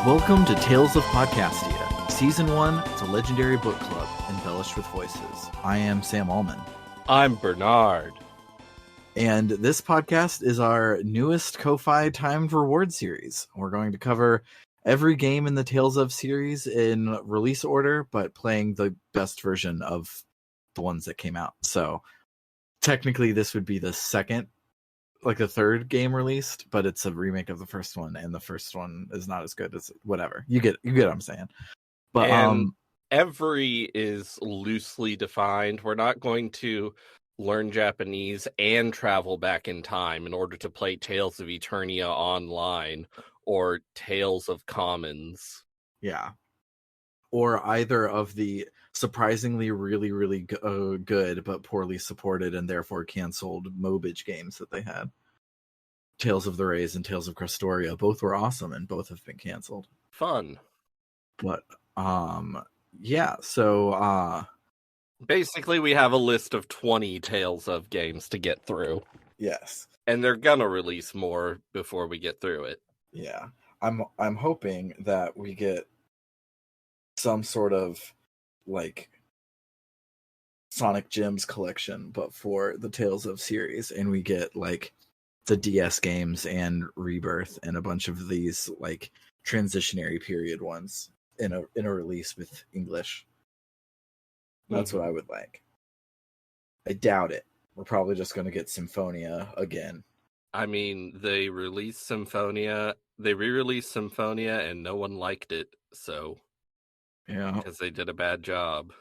Welcome to Tales of Podcastia. Season 1, it's a legendary book club, embellished with voices. I am Sam Allman. I'm Bernard. And this podcast is our newest Ko-Fi timed reward series. We're going to cover every game in the Tales of series in release order, but playing the best version of the ones that came out. So technically this would be the third game released, but it's a remake of the first one, and the first one is not as good as whatever. You get what I'm saying. But and every is loosely defined. We're not going to learn Japanese and travel back in time in order to play Tales of Eternia online or Tales of Commons. Yeah. Or either of the surprisingly really good but poorly supported and therefore canceled Mobage games that they had. Tales of the Rays and Tales of Crestoria. Both were awesome and both have been canceled. Fun. But yeah, so basically we have a list of 20 Tales of games to get through. Yes. And they're gonna release more before we get through it. Yeah. I'm hoping that we get some sort of like Sonic Gems collection, but for the Tales of series, and we get like the DS games and Rebirth and a bunch of these like transitionary period ones in a release with English. That's what I would like. I doubt it. We're probably just going to get Symphonia again. I mean, they re-released Symphonia, and no one liked it, so yeah, because they did a bad job.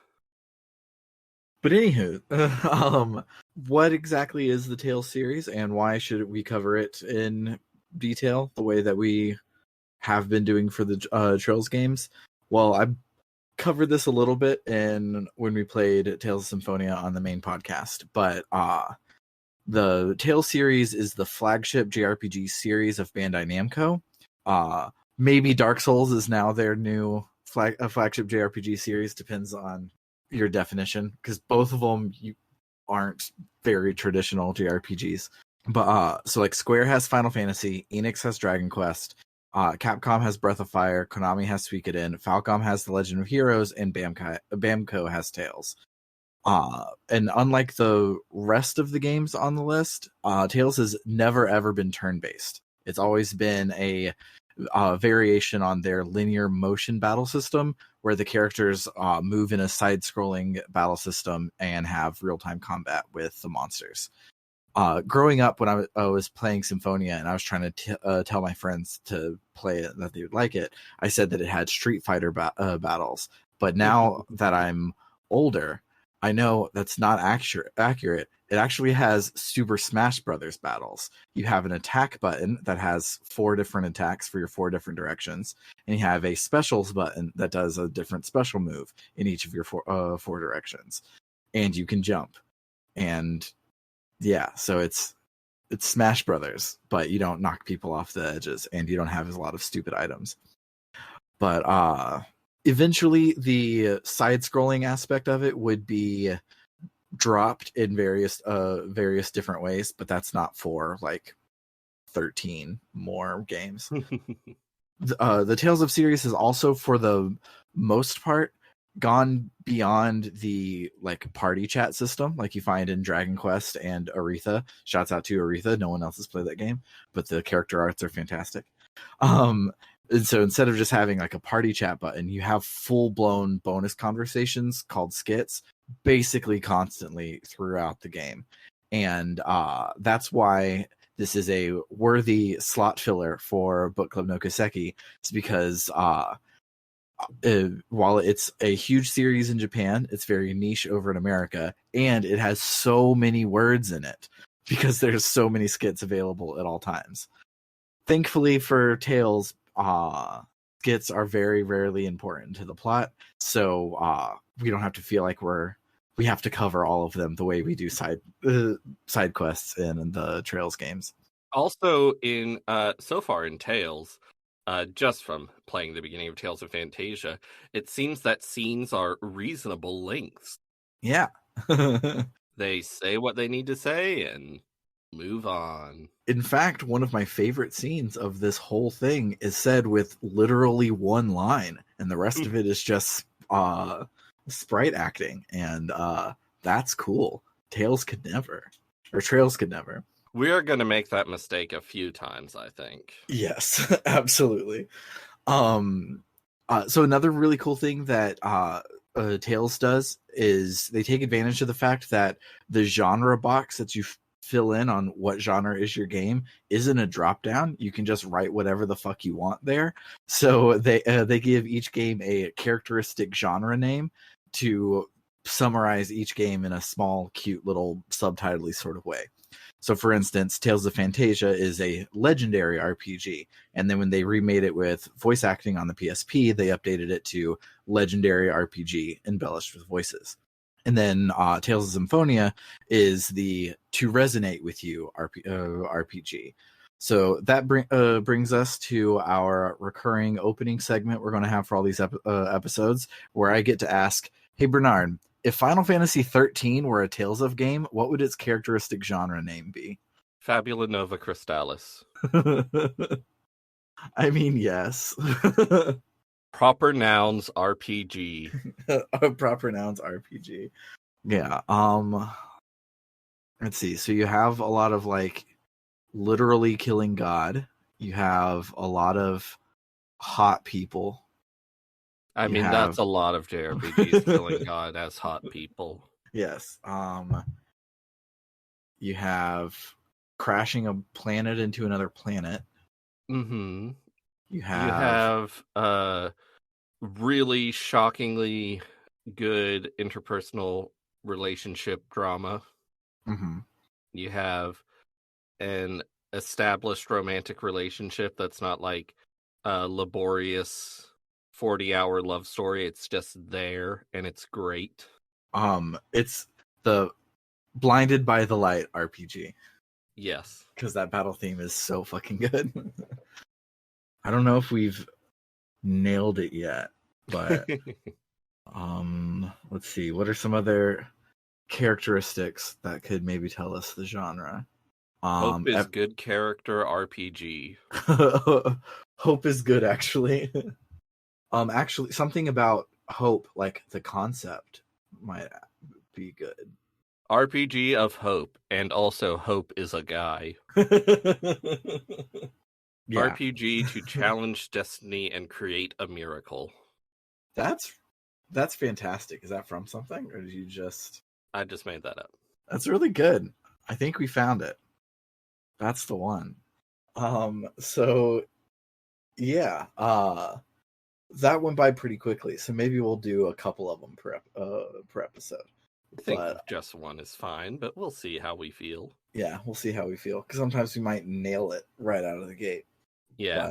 But anywho, what exactly is the Tales series, and why should we cover it in detail the way that we have been doing for the Trails games? Well, I covered this a little bit when we played Tales of Symphonia on the main podcast, but the Tales series is the flagship JRPG series of Bandai Namco. Maybe Dark Souls is now their new flagship JRPG series, depends on your definition, because both of them aren't very traditional JRPGs. But so like Square has Final Fantasy, Enix has Dragon Quest, Capcom has Breath of Fire, Konami has Suikoden, Falcom has The Legend of Heroes, and Bamco has Tales. And unlike the rest of the games on the list, Tales has never ever been turn-based. It's always been a variation on their linear motion battle system, where the characters move in a side-scrolling battle system and have real-time combat with the monsters. Growing up, when I was playing Symphonia and I was trying to tell my friends to play it, that they would like it, I said that it had Street Fighter battles. But now that I'm older, I know that's not accurate. It actually has Super Smash Brothers battles. You have an attack button that has 4 different attacks for your 4 different directions, and you have a specials button that does a different special move in each of your 4 directions, and you can jump. And yeah, so it's Smash Brothers, but you don't knock people off the edges, and you don't have a lot of stupid items. But eventually, the side-scrolling aspect of it would be dropped in various different ways, but that's not for like 13 more games. The Tales of series is also, for the most part, gone beyond the like party chat system like you find in Dragon Quest and Aretha. Shouts out to Aretha. No one else has played that game, but the character arts are fantastic. And so instead of just having like a party chat button, you have full-blown bonus conversations called skits basically constantly throughout the game. And that's why this is a worthy slot filler for Bookclub no Kiseki. It's because while it's a huge series in Japan, it's very niche over in America, and it has so many words in it because there's so many skits available at all times. Thankfully for Tales, skits are very rarely important to the plot, so we don't have to feel like we have to cover all of them the way we do side quests in the Trails games. Also, in so far in Tales, just from playing the beginning of Tales of Phantasia, it seems that scenes are reasonable lengths. Yeah. They say what they need to say, and Move on. In fact, one of my favorite scenes of this whole thing is said with literally one line, and the rest of it is just sprite acting, and that's cool. Trails could never. We are going to make that mistake a few times, I think. Yes, absolutely. So another really cool thing that Tales does is they take advantage of the fact that the genre box that you fill in on what genre is your game isn't a drop down. You can just write whatever the fuck you want there. So they give each game a characteristic genre name to summarize each game in a small, cute little subtitle-y sort of way. So, for instance, Tales of Phantasia is a legendary RPG, and then when they remade it with voice acting on the PSP, they updated it to Legendary RPG, embellished with voices. And then Tales of Symphonia is the To Resonate With You RPG. So that brings us to our recurring opening segment we're going to have for all these episodes, where I get to ask, hey, Bernard, if Final Fantasy 13 were a Tales of game, what would its characteristic genre name be? Fabula Nova Crystallis. I mean, yes. Proper nouns RPG. Proper nouns RPG. Yeah. Let's see. So you have a lot of like literally killing God. You have a lot of hot people. I mean, that's a lot of JRPGs killing God as hot people. Yes. You have crashing a planet into another planet. Mm-hmm. You have really shockingly good interpersonal relationship drama. Mm-hmm. You have an established romantic relationship that's not like a laborious 40-hour love story. It's just there, and it's great. It's the Blinded by the Light RPG. Yes. Because that battle theme is so fucking good. I don't know if we've nailed it yet, but let's see. What are some other characteristics that could maybe tell us the genre? Hope is good character RPG. Hope is good, actually. Actually, something about hope, like the concept, might be good. RPG of hope, and also hope is a guy. Yeah. RPG to challenge destiny and create a miracle. That's fantastic. Is that from something, or did you just? I just made that up. That's really good. I think we found it. That's the one. So yeah, that went by pretty quickly. So maybe we'll do a couple of them per episode. I think just one is fine, but we'll see how we feel. Yeah, we'll see how we feel, because sometimes we might nail it right out of the gate. Yeah.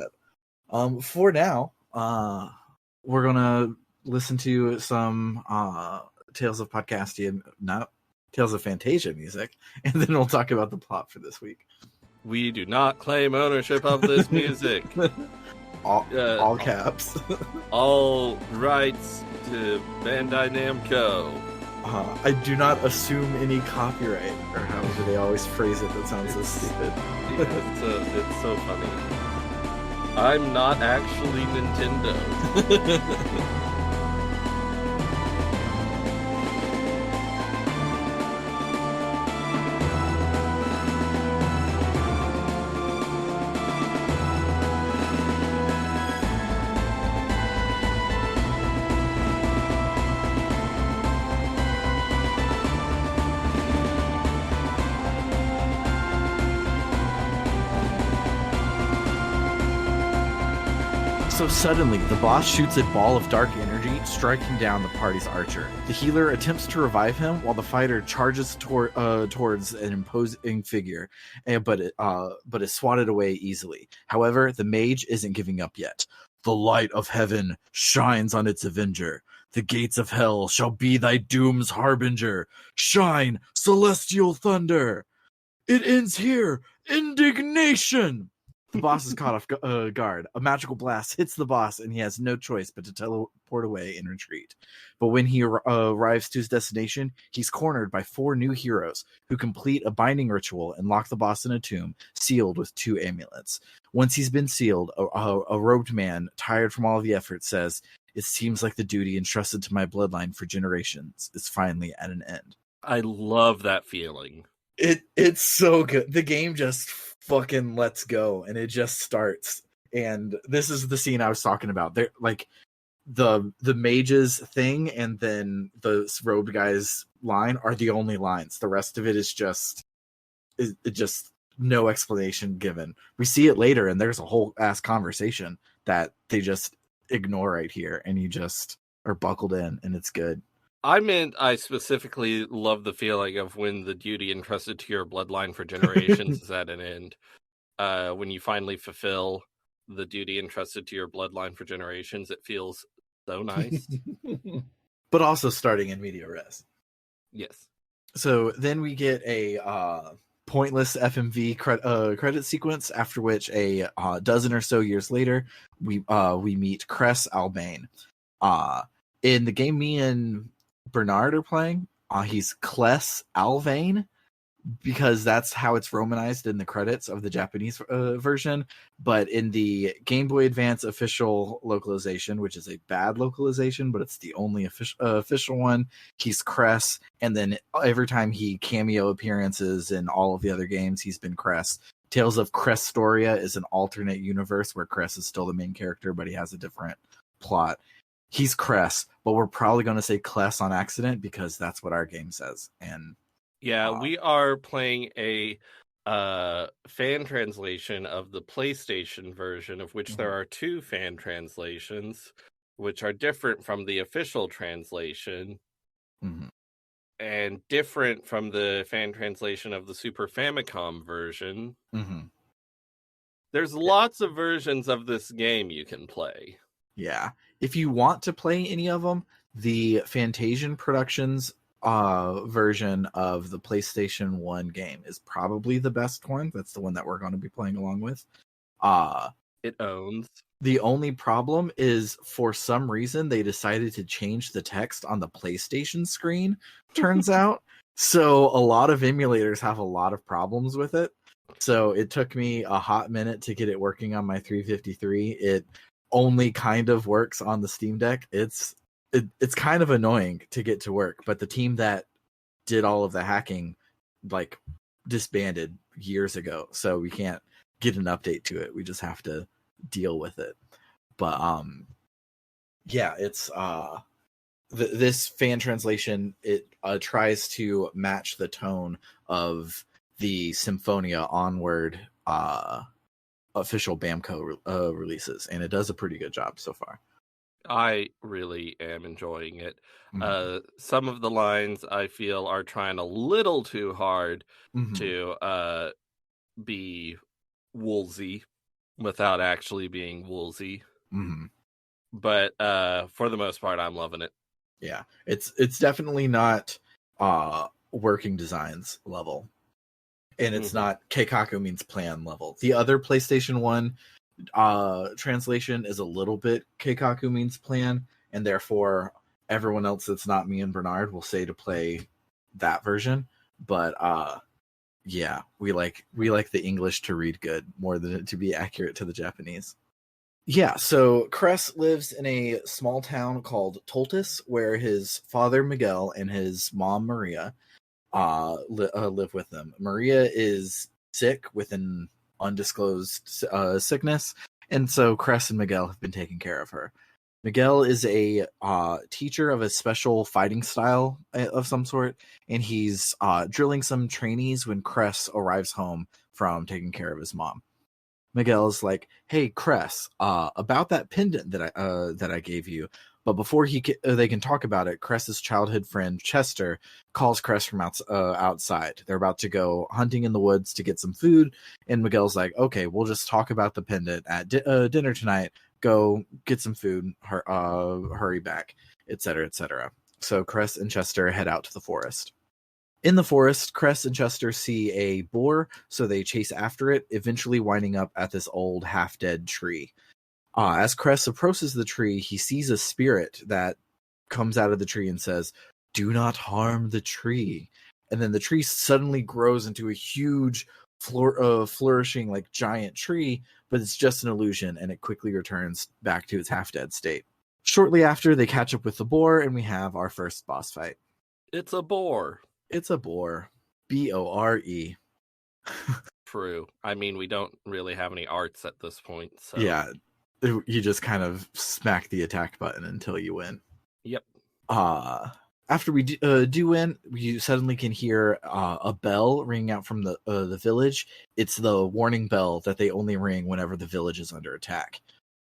But, for now, we're gonna listen to some Tales of Podcastia, not Tales of Phantasia music, and then we'll talk about the plot for this week. We do not claim ownership of this music. all caps. All rights to Bandai Namco. I do not assume any copyright, or however they always phrase it. That sounds so stupid. It's so funny. I'm not actually Nintendo. So suddenly, the boss shoots a ball of dark energy, striking down the party's archer. The healer attempts to revive him, while the fighter charges towards an imposing figure, but is swatted away easily. However, the mage isn't giving up yet. The light of heaven shines on its avenger. The gates of hell shall be thy doom's harbinger. Shine, celestial thunder! It ends here! Indignation! The boss is caught off guard. A magical blast hits the boss, and he has no choice but to teleport away and retreat. But when he arrives to his destination, he's cornered by 4 new heroes who complete a binding ritual and lock the boss in a tomb sealed with 2 amulets. Once he's been sealed, a robed man, tired from all of the effort, says, "It seems like the duty entrusted to my bloodline for generations is finally at an end." I love that feeling. It's so good. The game just fucking lets go, and it just starts. And this is the scene I was talking about. They're like the mage's thing, and then the robed guy's line are the only lines. The rest of it is just no explanation given. We see it later, and there's a whole ass conversation that they just ignore right here, and you just are buckled in, and it's good. I specifically love the feeling of when the duty entrusted to your bloodline for generations is at an end. When you finally fulfill the duty entrusted to your bloodline for generations, it feels so nice. But also starting in media res. Yes. So then we get a pointless FMV credit sequence, after which a dozen or so years later, we meet Cress Albane. In the game me and Bernard are playing, he's Kless Alvane, because that's how it's romanized in the credits of the Japanese version. But in the Game Boy Advance official localization, which is a bad localization, but it's the only official one, he's Cress. And then every time he cameo appearances in all of the other games, he's been Cress. Tales of Cresstoria is an alternate universe where Cress is still the main character, but he has a different plot. He's Cress, but we're probably going to say Kless on accident because that's what our game says. And yeah, we are playing a fan translation of the PlayStation version, of which there are 2 fan translations, which are different from the official translation, and different from the fan translation of the Super Famicom version. There's lots of versions of this game you can play. Yeah. If you want to play any of them, the Fantasian Productions version of the PlayStation 1 game is probably the best one. That's the one that we're going to be playing along with. It owns. The only problem is, for some reason, they decided to change the text on the PlayStation screen, turns out. So a lot of emulators have a lot of problems with it. So it took me a hot minute to get it working on my 353. It only kind of works on the Steam Deck. It's kind of annoying to get to work, but the team that did all of the hacking disbanded years ago, so we can't get an update to it. We just have to deal with it. But yeah, it's this fan translation, it tries to match the tone of the Symphonia Onward official Bamco releases, and it does a pretty good job so far. I really am enjoying it. Some of the lines I feel are trying a little too hard to be woolsy without actually being woolsy. But for the most part, I'm loving it. Yeah, it's definitely not working designs level. And it's not Keikaku means plan level. The other PlayStation 1 translation is a little bit Keikaku means plan, and therefore everyone else that's not me and Bernard will say to play that version. But yeah, we like the English to read good more than it to be accurate to the Japanese. Yeah, so Cress lives in a small town called Toltis, where his father Miguel and his mom Maria live with them. Maria is sick with an undisclosed sickness, and so Cress and Miguel have been taking care of her. Miguel is a teacher of a special fighting style of some sort, and he's drilling some trainees when Cress arrives home from taking care of his mom. Miguel's like, "Hey, Cress, about that pendant that I gave you." But before they can talk about it, Cress's childhood friend Chester calls Cress from outside. They're about to go hunting in the woods to get some food, and Miguel's like, "Okay, we'll just talk about the pendant at dinner tonight. Go get some food, hurry back, etc., etc." So Cress and Chester head out to the forest. In the forest, Cress and Chester see a boar, so they chase after it, eventually winding up at this old half-dead tree. As Cress approaches the tree, he sees a spirit that comes out of the tree and says, "Do not harm the tree." And then the tree suddenly grows into a huge, flourishing, like giant tree, but it's just an illusion, and it quickly returns back to its half-dead state. Shortly after, they catch up with the boar, and we have our first boss fight. It's a boar. It's a boar. B-O-R-E. True. I mean, we don't really have any arts at this point, so... Yeah, you just kind of smack the attack button until you win. Yep. After we do win, we suddenly can hear a bell ringing out from the village. It's the warning bell that they only ring whenever the village is under attack.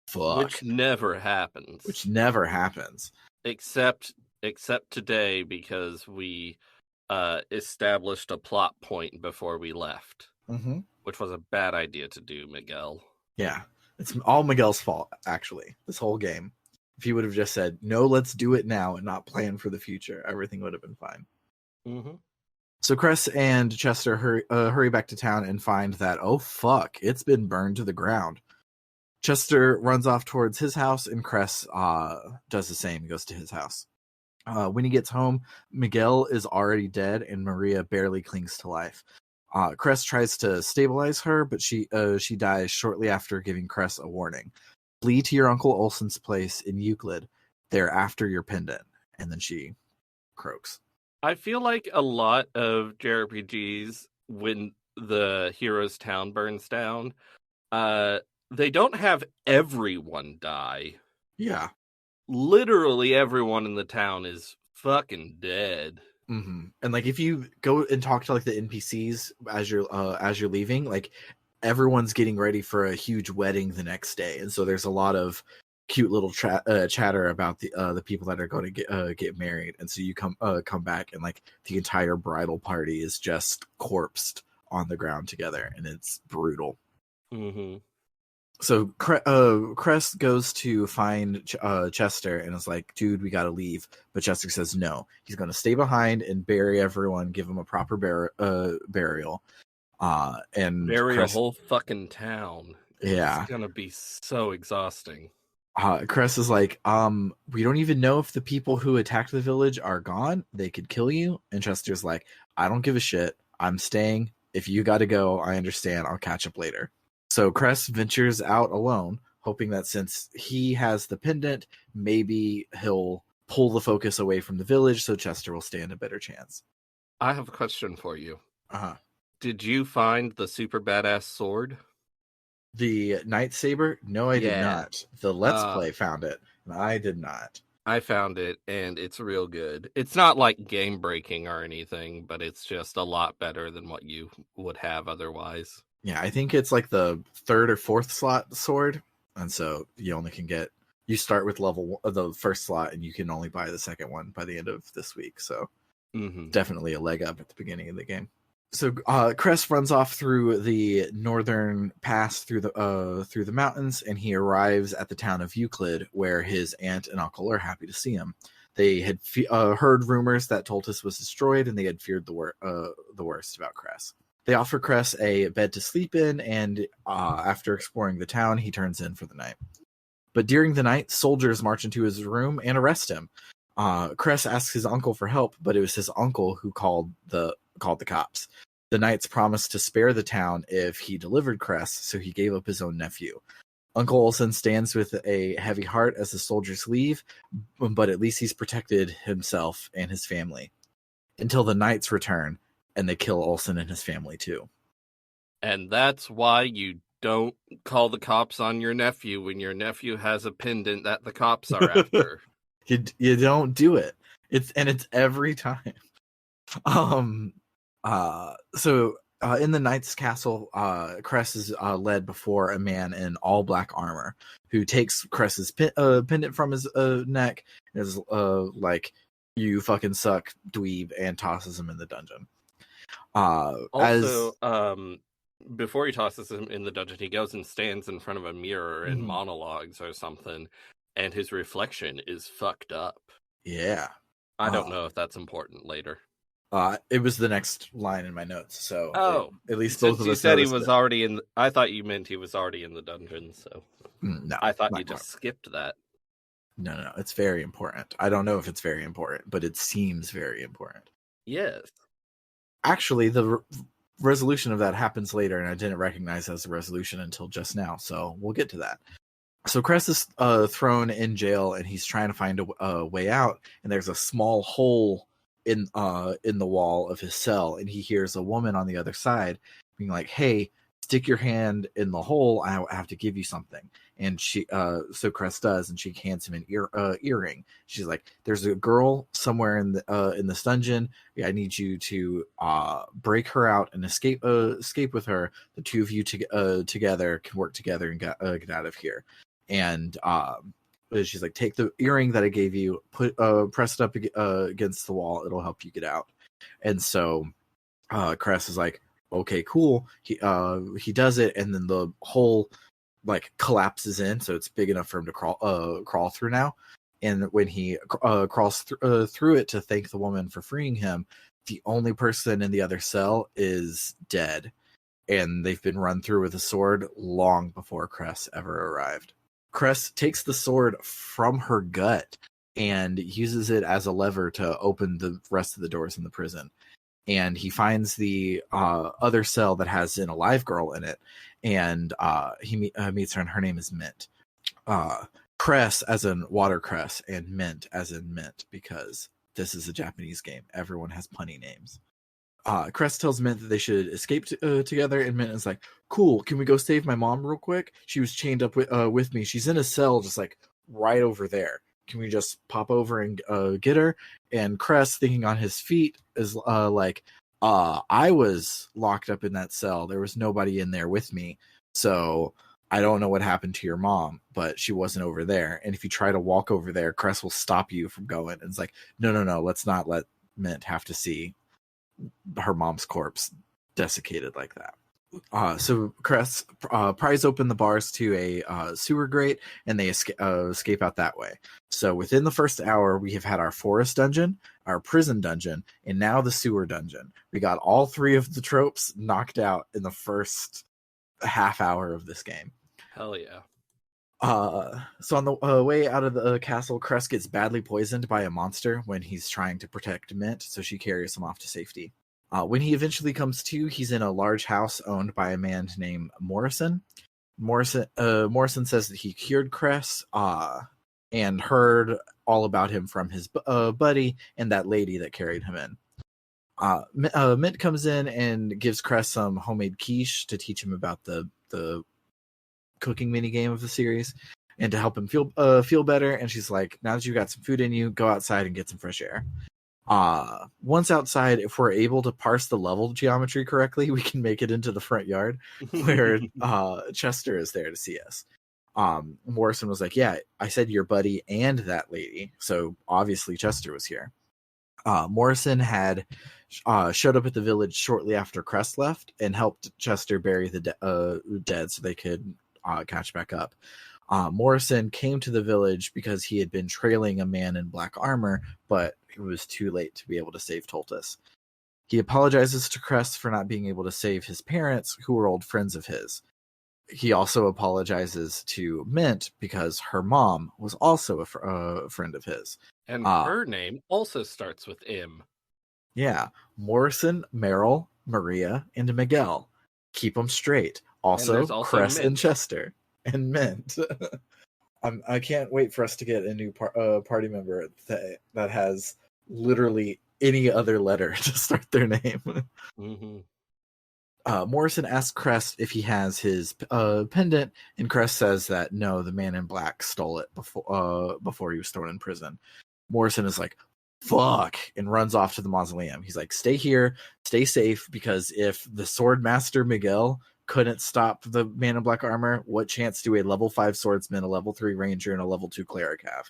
Fuck. Which never happens. Except today, because we established a plot point before we left. Mm-hmm. Which was a bad idea to do, Miguel. Yeah. It's all Miguel's fault, actually, this whole game. If he would have just said, no, let's do it now and not plan for the future, everything would have been fine. Mm-hmm. So Cress and Chester hurry back to town and find that, oh fuck, it's been burned to the ground. Chester runs off towards his house, and Cress does the same. He goes to his house. When he gets home, Miguel is already dead, and Maria barely clings to life. Cress tries to stabilize her, but she dies shortly after giving Cress a warning. Flee to your Uncle Olson's place in Euclid. They're after your pendant. And then she croaks. I feel like a lot of JRPGs, when the hero's town burns down, they don't have everyone die. Yeah. Literally everyone in the town is fucking dead. Mm-hmm. And like if you go and talk to like the NPCs as you're leaving, like everyone's getting ready for a huge wedding the next day, and so there's a lot of cute little chatter about the people that are going to get married, and so you come back and like the entire bridal party is just corpsed on the ground together, and it's brutal. Mm-hmm. So Cress goes to find Chester and is like, dude, we gotta leave. But Chester says no. He's going to stay behind and bury everyone, give them a proper burial. And bury a whole fucking town. Yeah. It's going to be so exhausting. Cress is like, we don't even know if the people who attacked the village are gone. They could kill you. And Chester's like, I don't give a shit. I'm staying. If you gotta go, I understand. I'll catch up later. So Cress ventures out alone, hoping that since he has the pendant, maybe he'll pull the focus away from the village so Chester will stand a better chance. I have a question for you. Uh-huh. Did you find the super badass sword? The Night Saber? No, I did not. The Let's Play found it, and I did not. I found it, and it's real good. It's not like game-breaking or anything, but it's just a lot better than what you would have otherwise. Yeah, I think it's like the 3rd or 4th slot sword, and so you only can get... You start with the first slot, and you can only buy the second one by the end of this week, so definitely a leg up at the beginning of the game. So Cress runs off through the northern pass through the mountains, and he arrives at the town of Euclid, where his aunt and uncle are happy to see him. They had heard rumors that Toltus was destroyed, and they had feared the worst about Cress. They offer Cress a bed to sleep in, and after exploring the town, he turns in for the night. But during the night, soldiers march into his room and arrest him. Cress asks his uncle for help, but it was his uncle who called the cops. The knights promised to spare the town if he delivered Cress, so he gave up his own nephew. Uncle Olson stands with a heavy heart as the soldiers leave, but at least he's protected himself and his family. Until the knights return, and they kill Olson and his family too. And that's why you don't call the cops on your nephew when your nephew has a pendant that the cops are after. You don't do it. It's every time. So in the knight's castle, Cress is led before a man in all black armor who takes Cress's pendant from his neck and is like, you fucking suck, dweeb, and tosses him in the dungeon. Before he tosses him in the dungeon, he goes and stands in front of a mirror and monologues or something, and his reflection is fucked up. Yeah. I don't know if that's important later. It was the next line in my notes, so at least since both of you us said he noticed was it. already in. I thought you meant he was already in the dungeon, so No, I thought you not quite. just skipped that. No. It's very important. I don't know if it's very important, but it seems very important. Yes. Actually, the resolution of that happens later, and I didn't recognize that as a resolution until just now, so we'll get to that. So Cress is thrown in jail, and he's trying to find a way out, and there's a small hole in the wall of his cell, and he hears a woman on the other side being like, "Hey, stick your hand in the hole. I have to give you something." And so Cress does, and she hands him an earring. She's like, "There's a girl somewhere in this dungeon. Yeah, I need you to break her out and escape with her. The two of you together can work together and get out of here." And she's like, "Take the earring that I gave you, press it up against the wall. It'll help you get out." And so Cress is like, "Okay, cool." He does it, and then the hole like collapses in, so it's big enough for him to crawl through now. And when he crawls through it to thank the woman for freeing him, the only person in the other cell is dead, and they've been run through with a sword long before Cress ever arrived. Cress takes the sword from her gut and uses it as a lever to open the rest of the doors in the prison. And he finds the other cell that has an alive girl in it, and he meets her, and her name is Mint. Cress as in watercress, and Mint as in mint, because this is a Japanese game. Everyone has punny names. Cress tells Mint that they should escape together, and Mint is like, "Cool, can we go save my mom real quick? She was chained up with me. She's in a cell just like right over there. Can we just pop over and get her?" And Cress, thinking on his feet, is like, "I was locked up in that cell. There was nobody in there with me, so I don't know what happened to your mom, but she wasn't over there. And if you try to walk over there, Cress will stop you from going." And it's like, no, let's not let Mint have to see her mom's corpse desiccated like that. So Cress pries open the bars to a sewer grate, and they escape out that way. So within the first hour, we have had our forest dungeon, our prison dungeon, and now the sewer dungeon. We got all three of the tropes knocked out in the first half hour of this game. Hell yeah. So on the way out of the castle, Cress gets badly poisoned by a monster when he's trying to protect Mint, so she carries him off to safety. When he eventually comes to, he's in a large house owned by a man named Morrison. Morrison says that he cured Cress and heard all about him from his buddy and that lady that carried him in. Mint comes in and gives Cress some homemade quiche to teach him about the cooking mini game of the series and to help him feel better. And she's like, "Now that you got some food in you, go outside and get some fresh air." Once outside, if we're able to parse the level geometry correctly, we can make it into the front yard where Chester is there to see us. Morrison was like, "Yeah, I said your buddy and that lady, so obviously Chester was here." Morrison had showed up at the village shortly after Cress left and helped Chester bury the dead so they could catch back up. Morrison came to the village because he had been trailing a man in black armor, but it was too late to be able to save Toltus. He apologizes to Cress for not being able to save his parents, who were old friends of his. He also apologizes to Mint because her mom was also a friend of his. And her name also starts with M. Yeah. Morrison, Merrill, Maria, and Miguel. Keep them straight. Also Cress and Chester. And Mint. I can't wait for us to get a new party member that has literally any other letter to start their name. Mm-hmm. Morrison asks Cress if he has his pendant, and Cress says that no, the man in black stole it before he was thrown in prison. Morrison is like, "Fuck," and runs off to the mausoleum. He's like, "Stay here, stay safe, because if the sword master Miguel couldn't stop the man in black armor, what chance do a level 5 swordsman, a level 3 ranger, and a level 2 cleric have?"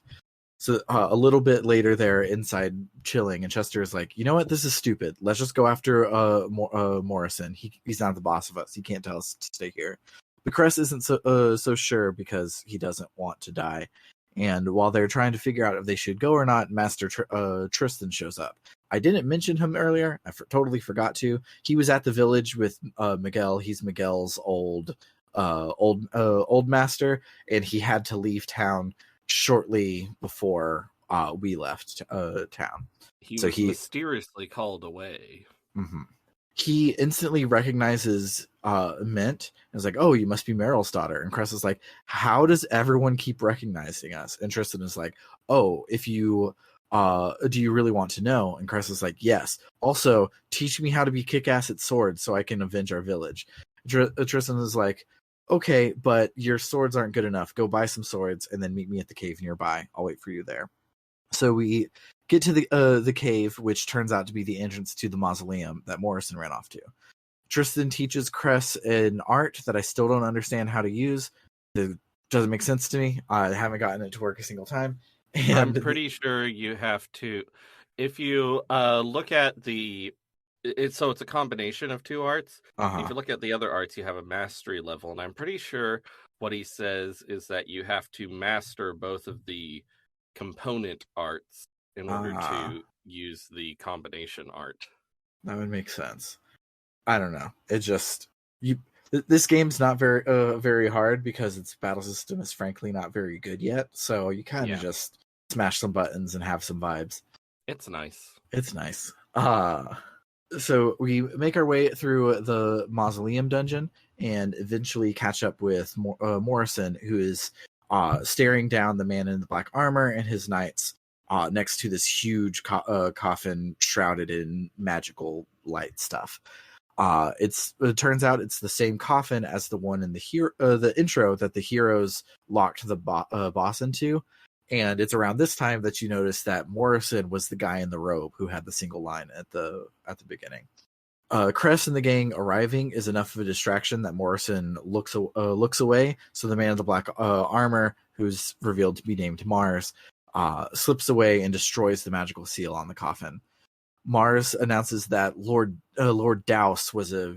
So a little bit later, they're inside chilling, and Chester is like, "You know what? This is stupid. Let's just go after Morrison. He's not the boss of us. He can't tell us to stay here." But Cress isn't so sure because he doesn't want to die. And while they're trying to figure out if they should go or not, Master Tristan shows up. I didn't mention him earlier. I totally forgot to. He was at the village with Miguel. He's Miguel's old master, and he had to leave town shortly before we left town. He So was mysteriously called away. Mm-hmm. He instantly recognizes Mint and is like, "Oh, you must be Meryl's daughter." And Cress is like, "How does everyone keep recognizing us?" And Tristan is like, "Oh, if you do you really want to know?" And Cress is like, "Yes. Also, teach me how to be kick-ass at swords so I can avenge our village." Tristan is like, "Okay, but your swords aren't good enough. Go buy some swords and then meet me at the cave nearby. I'll wait for you there." So we get to the cave, which turns out to be the entrance to the mausoleum that Morrison ran off to. Tristan teaches Cress an art that I still don't understand how to use. It doesn't make sense to me. I haven't gotten it to work a single time. And I'm pretty sure you have to, if you look at it's a combination of two arts. If you look at the other arts, you have a mastery level, and I'm pretty sure what he says is that you have to master both of the component arts in order to use the combination art. That would make sense. I don't know. It just this game's not very hard because its battle system is frankly not very good yet. So you kind of just smash some buttons and have some vibes. It's nice. It's nice. So we make our way through the mausoleum dungeon and eventually catch up with Morrison, who is staring down the man in the black armor and his knights next to this huge coffin shrouded in magical light stuff. It turns out it's the same coffin as the one in the intro that the heroes locked the boss into, and it's around this time that you notice that Morrison was the guy in the robe who had the single line at the beginning. Cress and the gang arriving is enough of a distraction that Morrison looks away. So the man in the black armor, who's revealed to be named Mars, slips away and destroys the magical seal on the coffin. Mars announces that Lord Douse was a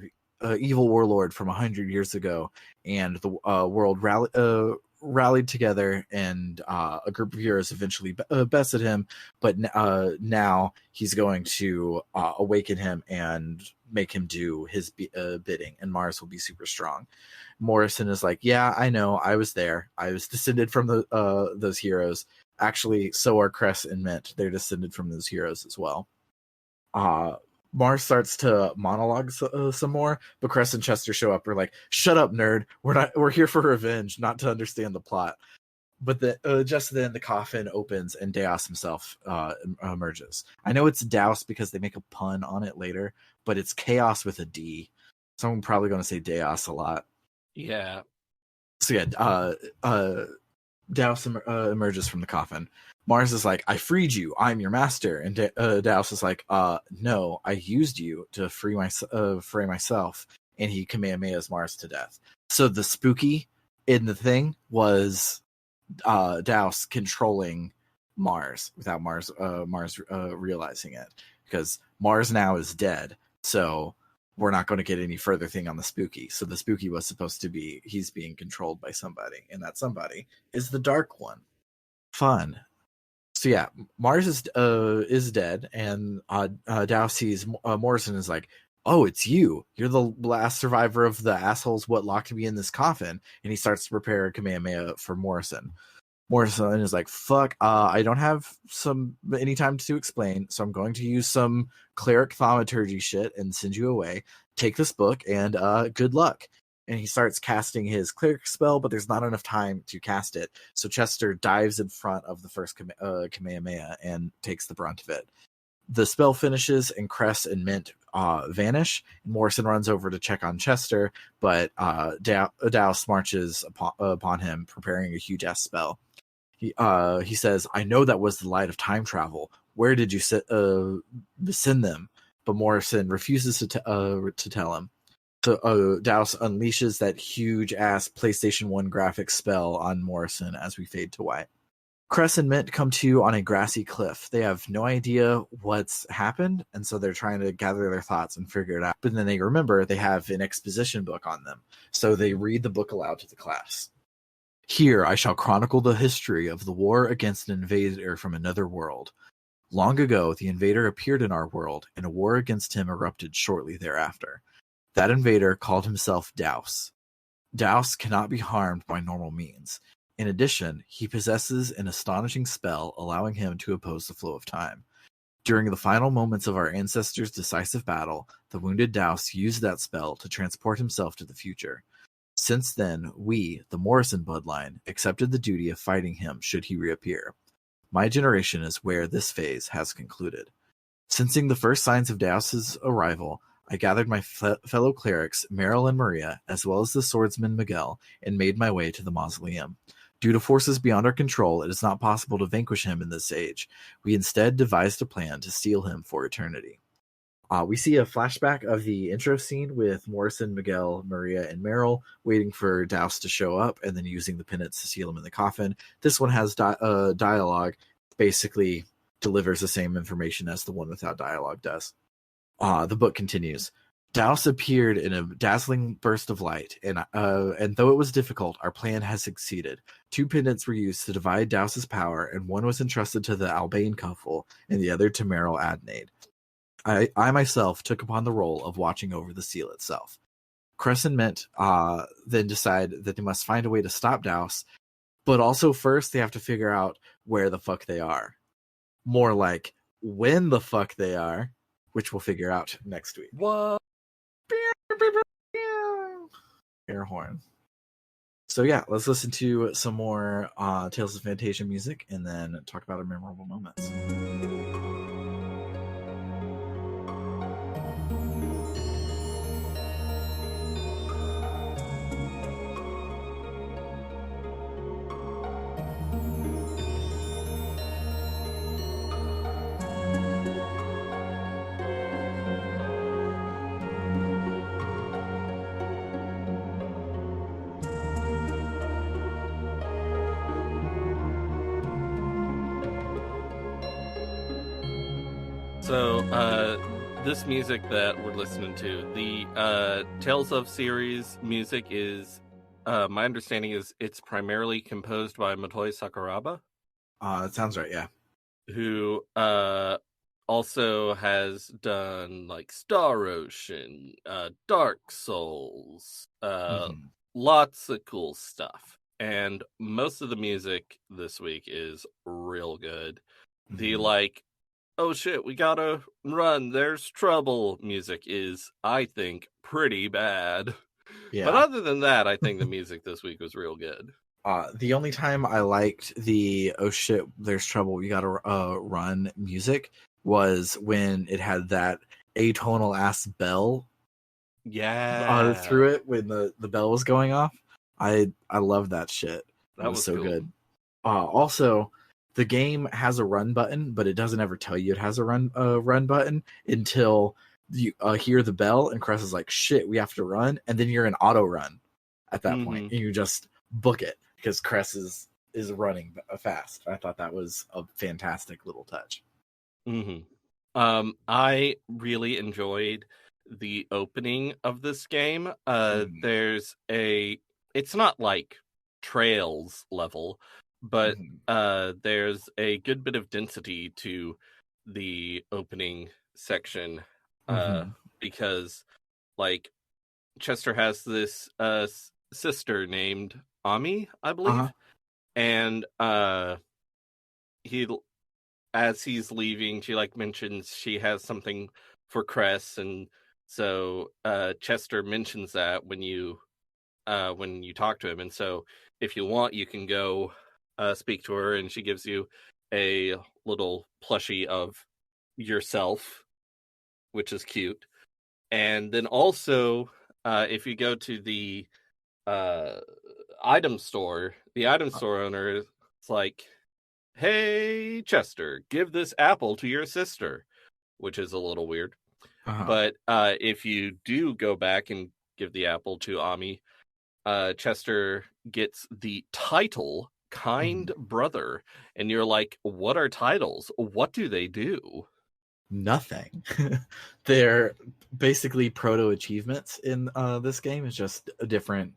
evil warlord from 100 years ago, and the world rallied together, and a group of heroes eventually bested him. But now he's going to awaken him and make him do his bidding, and Mars will be super strong. Morrison is like, "Yeah, I know. I was there. I was descended from those heroes. Actually, so are Cress and Mint. They're descended from those heroes as well." Mars starts to monologue some more, but Cress and Chester show up. We're like, "Shut up, nerd. We're here for revenge, not to understand the plot." But just then the coffin opens and Daos himself emerges. I know it's Douse because they make a pun on it later, but it's chaos with a D. So I'm probably going to say Daos a lot. Yeah. So yeah, Douse emerges from the coffin. Mars is like, "I freed you. I'm your master." And Douse is like, "No, I used you to free myself." And he Kamehamehas Mars to death. So the spooky in the thing was Douse controlling Mars without Mars realizing it, because Mars now is dead. So we're not going to get any further thing on the spooky. So the spooky was supposed to be he's being controlled by somebody, and that somebody is the Dark One. Fun. So yeah, Mars is dead, and Dow sees Morrison is like, "Oh, it's you. You're the last survivor of the assholes what locked me in this coffin." And he starts to prepare a Kamehameha for Morrison. Morrison is like, "Fuck, I don't have any time to explain, so I'm going to use some cleric thaumaturgy shit and send you away. Take this book and good luck." And he starts casting his cleric spell, but there's not enough time to cast it. So Chester dives in front of the first Kamehameha and takes the brunt of it. The spell finishes, and Cress and Mint vanish. Morrison runs over to check on Chester, but Douse marches upon him, preparing a huge-ass spell. He says, "I know that was the light of time travel. Where did you send them?" But Morrison refuses to tell him. So Douse unleashes that huge-ass PlayStation 1 graphics spell on Morrison as we fade to white. Cress and Mint come to on a grassy cliff. They have no idea what's happened, and so they're trying to gather their thoughts and figure it out. But then they remember they have an exposition book on them, so they read the book aloud to the class. "Here I shall chronicle the history of the war against an invader from another world. Long ago, the invader appeared in our world, and a war against him erupted shortly thereafter. That invader called himself Daus. Daus cannot be harmed by normal means. In addition, he possesses an astonishing spell allowing him to oppose the flow of time. During the final moments of our ancestors' decisive battle, the wounded Daus used that spell to transport himself to the future. Since then, we, the Morrison bloodline, accepted the duty of fighting him should he reappear. My generation is where this phase has concluded. Sensing the first signs of Daus's arrival, I gathered my fellow clerics, Meryl and Maria, as well as the swordsman Miguel, and made my way to the mausoleum. Due to forces beyond our control, it is not possible to vanquish him in this age. We instead devised a plan to steal him for eternity. We see a flashback of the intro scene with Morrison, Miguel, Maria, and Meryl waiting for Daus to show up and then using the penance to seal him in the coffin. This one has dialogue, basically delivers the same information as the one without dialogue does. The book continues. Daus appeared in a dazzling burst of light, and though it was difficult, our plan has succeeded. 2 pendants were used to divide Daus's power, and one was entrusted to the Albane couple, and the other to Meryl Adnade. I myself took upon the role of watching over the seal itself. Cress and Mint then decide that they must find a way to stop Daus, but also first they have to figure out where the fuck they are. More like when the fuck they are, which we'll figure out next week. What? Air horn. So yeah, let's listen to some more Tales of Phantasia music and then talk about our memorable moments. So, this music that we're listening to, the Tales of series music is, my understanding is it's primarily composed by Motoi Sakuraba. That sounds right, yeah. Who also has done like Star Ocean, Dark Souls, lots of cool stuff. And most of the music this week is real good. The oh shit, we gotta run, there's trouble music is, I think, pretty bad. Yeah. But other than that, I think the music this week was real good. The only time I liked the oh shit, there's trouble, we gotta run music was when it had that atonal ass bell through it when the bell was going off. I love that shit. That was so cool. Good. Also, the game has a run button, but it doesn't ever tell you it has a run button until you hear the bell and Cress is like, shit, we have to run. And then you're in auto run at that point. And you just book it because Cress is running fast. I thought that was a fantastic little touch. I really enjoyed the opening of this game. There's it's not like Trails level, but there's a good bit of density to the opening section because like Chester has this sister named Ami, I believe, and as he's leaving, she like mentions she has something for Cress, and so Chester mentions that when you talk to him, and so if you want, you can go speak to her, and she gives you a little plushie of yourself, which is cute. And then also, if you go to the item store, the item store owner is like, hey, Chester, give this apple to your sister, which is a little weird. But if you do go back and give the apple to Ami, Chester gets the title Kind Brother, and you're like, what are titles? What do they do? Nothing. They're basically proto achievements in this game. It's just different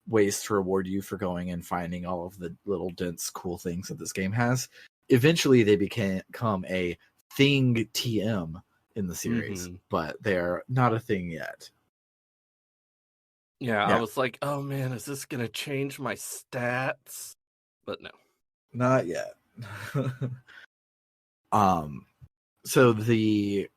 ways to reward you for going and finding all of the little dense cool things that this game has. Eventually they become a thing TM in the series, Mhm. but they're not a thing yet. Yeah, I Yeah, was like, oh man, is this gonna change my stats? But no. not yet. So the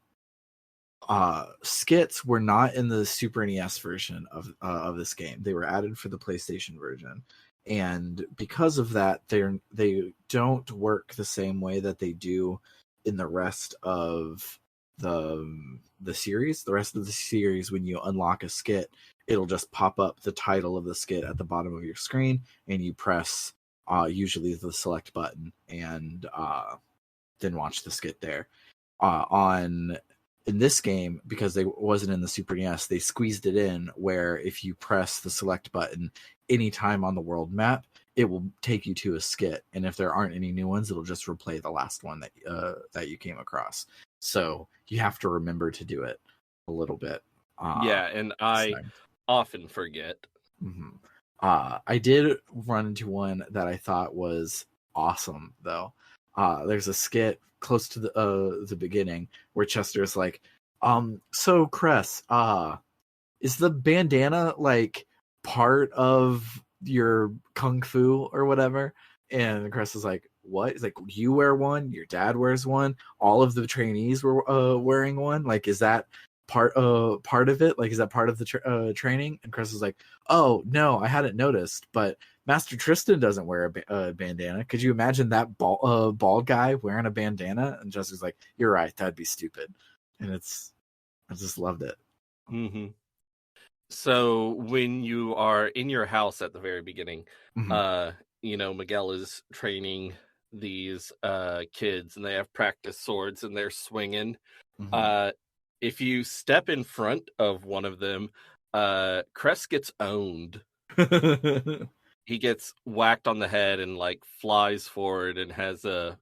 skits were not in the Super NES version of this game. They were added for the PlayStation version, and because of that, they don't work the same way that they do in the rest of the series. The rest of the series, when you unlock a skit, it'll just pop up the title of the skit at the bottom of your screen, and you press usually the select button, and then watch the skit there. On In this game, because they wasn't in the Super NES, they squeezed it in where if you press the select button anytime on the world map, it will take you to a skit, and if there aren't any new ones, it'll just replay the last one that you came across. So you have to remember to do it a little bit. Yeah, and I So, often forget. mhm. I did run into one that I thought was awesome, though. There's a skit close to the beginning where Chester's like, so Cress, is the bandana like part of your kung fu or whatever? And Cress is like, what? He's like, you wear one, your dad wears one, all of the trainees were wearing one. Like, is that part of it? Like, is that part of the training? And Cress is like, oh no, I hadn't noticed, but Master Tristan doesn't wear a bandana. Could you imagine that bald guy wearing a bandana? And Chester's like, you're right, that'd be stupid. And I just loved it. Mm-hmm. So when you are in your house at the very beginning, Mhm. Miguel is training these kids, and they have practice swords, and they're swinging. Mhm. If you step in front of one of them, Cress gets owned. He gets whacked on the head and like flies forward and has a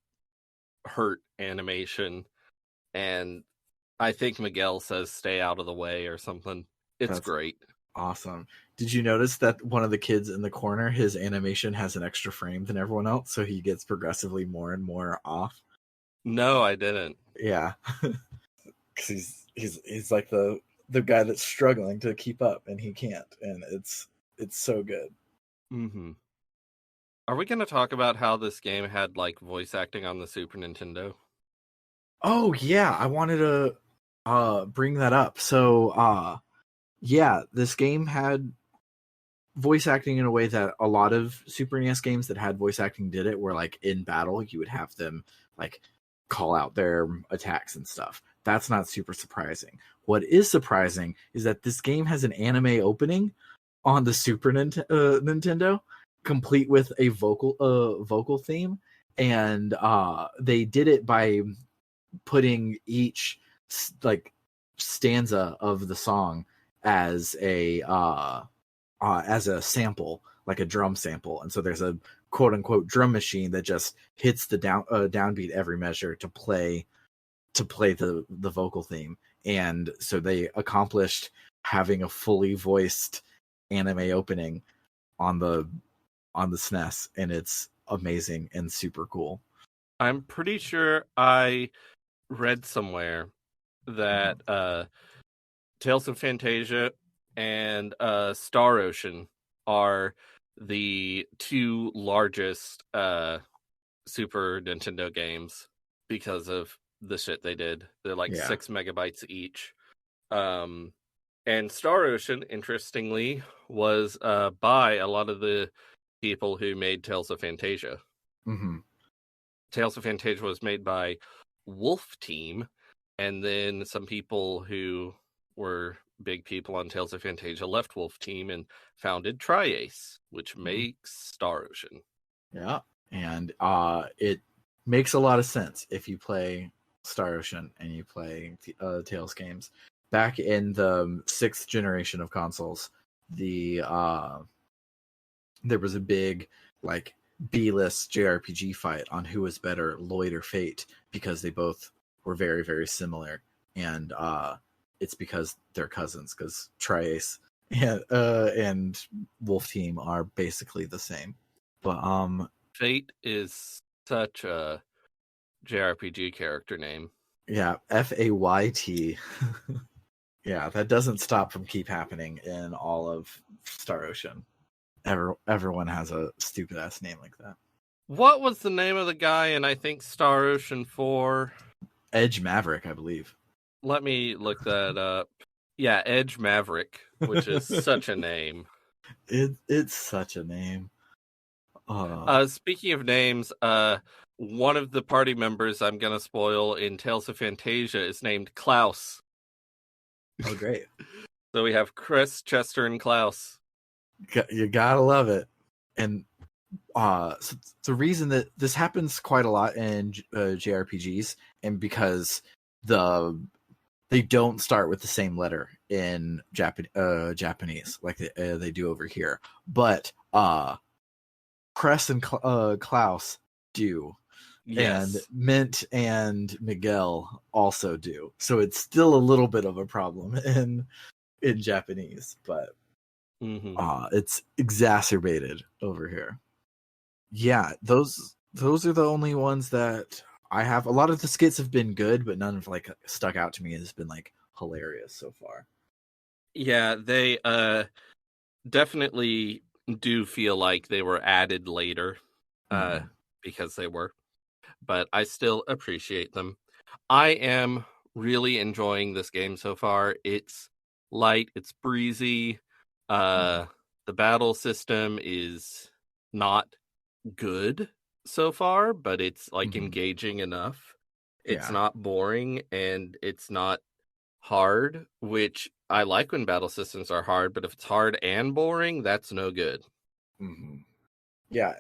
hurt animation. And I think Miguel says stay out of the way or something. It's That's great. awesome. Did you notice that one of the kids in the corner, his animation has an extra frame than everyone else, so he gets progressively more and more off? No, I didn't. Yeah, because he's like the guy that's struggling to keep up and he can't, and it's so good. Mm-hmm. Are we going to talk about how this game had like voice acting on the Super Nintendo? Oh yeah, I wanted to bring that up. So yeah, this game had voice acting in a way that a lot of Super NES games that had voice acting did it, where like in battle you would have them like call out their attacks and stuff. That's not super surprising. What is surprising is that this game has an anime opening on the Nintendo, complete with a vocal theme, and they did it by putting each like stanza of the song as a sample, like a drum sample, and so there's a quote unquote drum machine that just hits the downbeat every measure to play the vocal theme, and so they accomplished having a fully voiced anime opening on the SNES, and it's amazing and super cool. I'm pretty sure I read somewhere Mhm. that Tales of Phantasia and Star Ocean are the two largest Super Nintendo games because of the shit they did. They're like Yeah. 6 megabytes each. Um, and Star Ocean, interestingly, was by a lot of the people who made Tales of Phantasia. Hmm. Tales of Phantasia was made by Wolf Team, and then some people who were big people on Tales of Phantasia left Wolf Team and founded Tri-Ace, which makes Star Ocean. Yeah, and it makes a lot of sense if you play Star Ocean and you play Tales games. Back in the sixth generation of consoles, there was a big like B-list JRPG fight on who was better, Lloyd or Fate, because they both were very very similar, and it's because they're cousins. Because Tri-Ace and Wolf Team are basically the same. But Fate is such a JRPG character name. Yeah, Fayt. Yeah, that doesn't stop from keep happening in all of Star Ocean. Everyone has a stupid ass name like that. What was the name of the guy in, I think, Star Ocean 4? Edge Maverick, I believe. Let me look that up. Yeah, Edge Maverick, which is such a name. It's such a name. Speaking of names, one of the party members I'm gonna spoil in Tales of Phantasia is named Klaus. Oh, great. So we have Chris, Chester, and Klaus. You gotta love it. And so the reason that this happens quite a lot in JRPGs, and because they don't start with the same letter in Japanese like they do over here, but Cress and Klaus do. Yes. And Mint and Miguel also do. So it's still a little bit of a problem in Japanese, but it's exacerbated over here. Yeah, those are the only ones that I have. A lot of the skits have been good, but none have like stuck out to me and has been like hilarious so far. Yeah, they definitely do feel like they were added later, because they were. But I still appreciate them. I am really enjoying this game so far. It's light, it's breezy. The battle system is not good so far, but it's like engaging enough. It's not boring and it's not hard, which I like when battle systems are hard, but if it's hard and boring, that's no good. Yeah,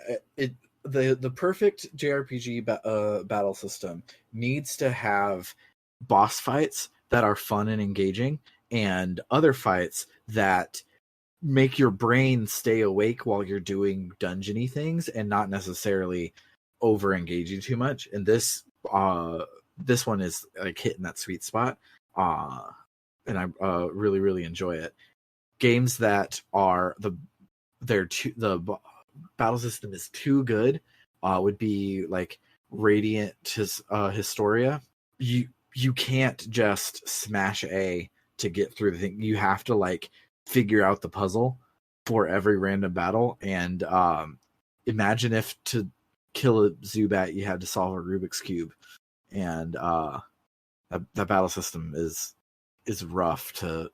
the perfect JRPG battle system needs to have boss fights that are fun and engaging, and other fights that make your brain stay awake while you're doing dungeony things and not necessarily over engaging too much. And this one is like hitting that sweet spot, and I really enjoy it. Games that are the battle system is too good would be like Radiant Historia. You can't just smash A to get through the thing. You have to like figure out the puzzle for every random battle. And imagine if to kill a Zubat you had to solve a Rubik's Cube. And that battle system is rough to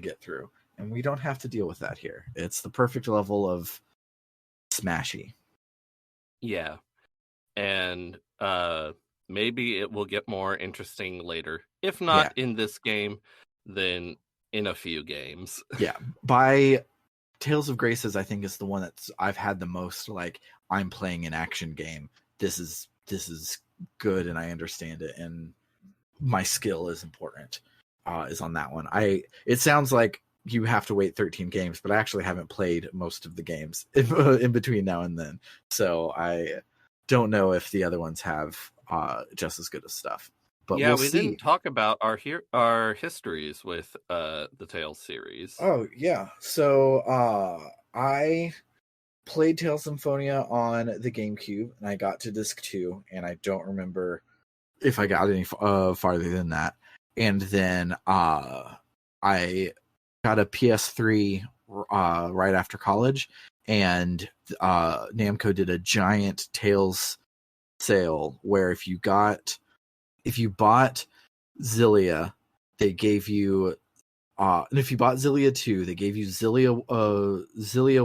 get through. And we don't have to deal with that here. It's the perfect level of smashy. Yeah. And maybe it will get more interesting later. If not in this game, then in a few games. Yeah. By Tales of Graces, I think is the one that's I've had the most like I'm playing an action game. This is good and I understand it and my skill is important. Is on that one. It sounds like you have to wait 13 games, but I actually haven't played most of the games in between now and then. So I don't know if the other ones have just as good as stuff. But yeah, we didn't talk about our histories with the Tales series. Oh, yeah. So I played Tales of Symphonia on the GameCube, and I got to disc 2, and I don't remember if I got any farther than that. And then I got a PS3 right after college, and Namco did a giant Tales sale where if you bought Zillia, they gave you and if you bought Zillia 2, they gave you Zillia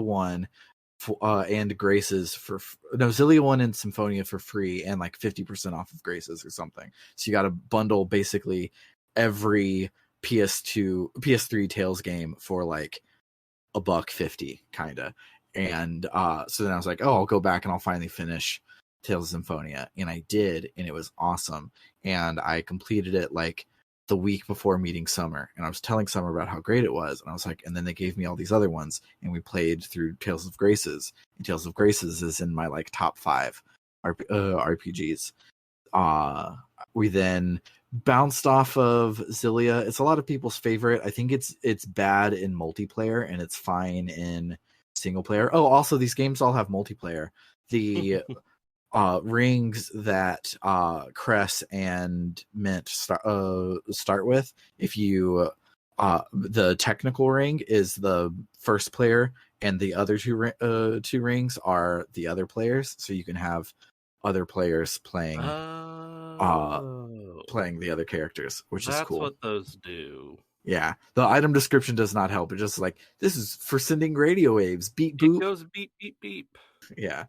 1 and Graces Zillia 1 and Symphonia for free and like 50% off of Graces or something. So you got to bundle basically every PS3 Tales game for like $1.50 kind of. And so then I was like, oh, I'll go back and I'll finally finish Tales of Symphonia. And I did, and it was awesome. And I completed it like the week before meeting Summer, and I was telling Summer about how great it was, and I was like, and then they gave me all these other ones, and we played through Tales of Graces, and Tales of Graces is in my like top 5 RPGs. We then bounced off of Zillia. It's a lot of people's favorite. I think it's bad in multiplayer, and it's fine in single player. Oh, also these games all have multiplayer. The rings that Cress and Mint start with. If you the technical ring is the first player, and the other two rings are the other players, so you can have other players playing playing the other characters, which is cool. That's what those do. Yeah, the item description does not help. It's just like, this is for sending radio waves. Beep boop. It goes beep beep beep. Yeah,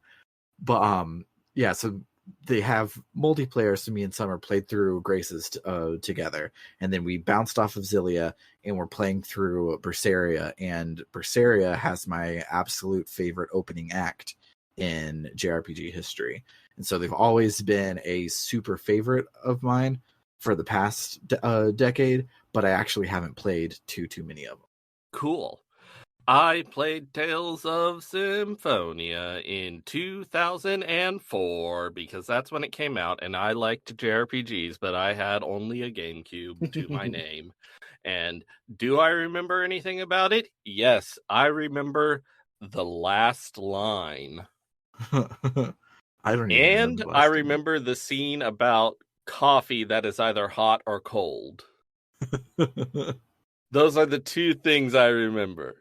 but yeah. So they have multiplayer. So me and Summer played through Graces together, and then we bounced off of Zillia, and we're playing through Berseria. And Berseria has my absolute favorite opening act in JRPG history, and so they've always been a super favorite of mine for the past decade. But I actually haven't played too many of them. Cool. I played Tales of Symphonia in 2004 because that's when it came out, and I liked JRPGs, but I had only a GameCube to my name. And do I remember anything about it? Yes, I remember the last line. I don't even and I remember the scene about coffee that is either hot or cold. Those are the two things I remember.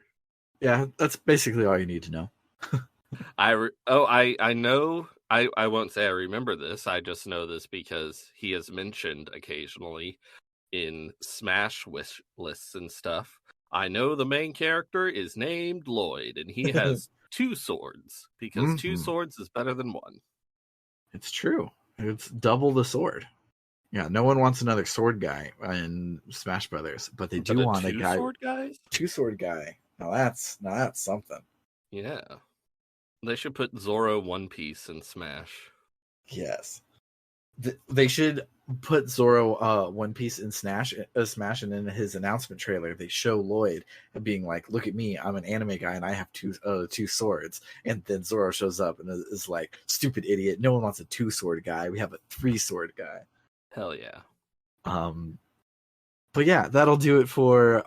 Yeah, that's basically all you need to know. I know. I won't say I remember this. I just know this because he is mentioned occasionally in Smash wish lists and stuff. I know the main character is named Lloyd, and he has 2 swords because 2 swords is better than 1. It's true. It's double the sword. Yeah, no one wants another sword guy in Smash Brothers, but they do want a guy. 2-sword guy. Now that's something. Yeah, they should put Zoro One Piece in Smash. Yes, they should put Zoro One Piece in Smash, and in his announcement trailer, they show Lloyd being like, "Look at me, I'm an anime guy, and I have 2 swords." And then Zoro shows up and is like, "Stupid idiot! No one wants a 2-sword guy. We have a 3-sword guy." Hell yeah. But yeah, that'll do it for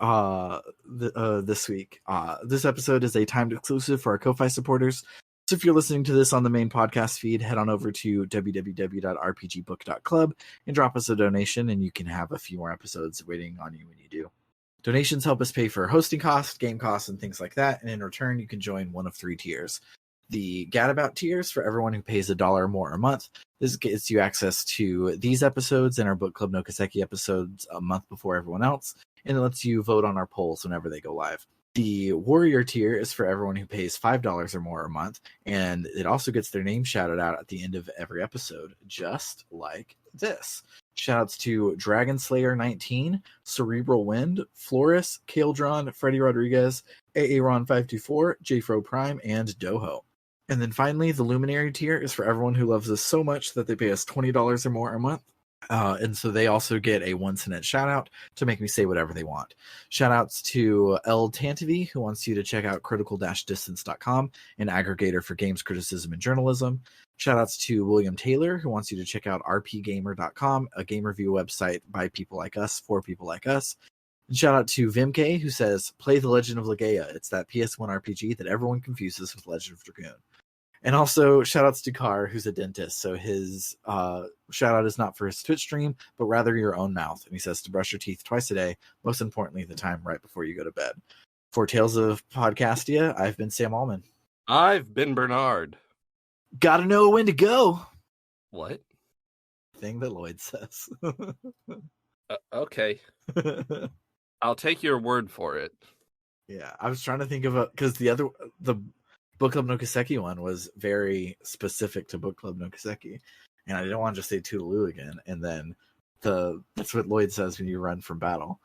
this week. This episode is a timed exclusive for our Ko-Fi supporters. So if you're listening to this on the main podcast feed, head on over to www.rpgbook.club and drop us a donation, and you can have a few more episodes waiting on you when you do. Donations help us pay for hosting costs, game costs, and things like that, and in return, you can join one of 3 tiers. The Gadabout tiers for everyone who pays $1 or more a month. This gets you access to these episodes and our Book Club no Kaseki episodes a month before everyone else, and it lets you vote on our polls whenever they go live. The Warrior tier is for everyone who pays $5 or more a month, and it also gets their name shouted out at the end of every episode, just like this. Shoutouts to Dragon Slayer 19, Cerebral Wind, Floris, Kaldron, Freddie Rodriguez, Aaron524, Jfro Prime, and Doho. And then finally, the Luminary tier is for everyone who loves us so much that they pay us $20 or more a month. And so they also get a 1-cent shout out to make me say whatever they want. Shout outs to L. Tantavi, who wants you to check out critical-distance.com, an aggregator for games criticism and journalism. Shout outs to William Taylor, who wants you to check out rpgamer.com, a game review website by people like us, for people like us. And shout out to Vimk, who says, play The Legend of Legaia. It's that PS1 RPG that everyone confuses with Legend of Dragoon. And also, shout-outs to Carr, who's a dentist. So his shout-out is not for his Twitch stream, but rather your own mouth. And he says to brush your teeth twice a day, most importantly, the time right before you go to bed. For Tales of Podcastia, I've been Sam Allman. I've been Bernard. Gotta know when to go. What? Thing that Lloyd says. Okay. I'll take your word for it. Yeah, I was trying to think of because the Bookclub no Kaseki one was very specific to Bookclub no Kaseki, and I didn't want to just say Toodaloo again. And then that's what Lloyd says when you run from battle.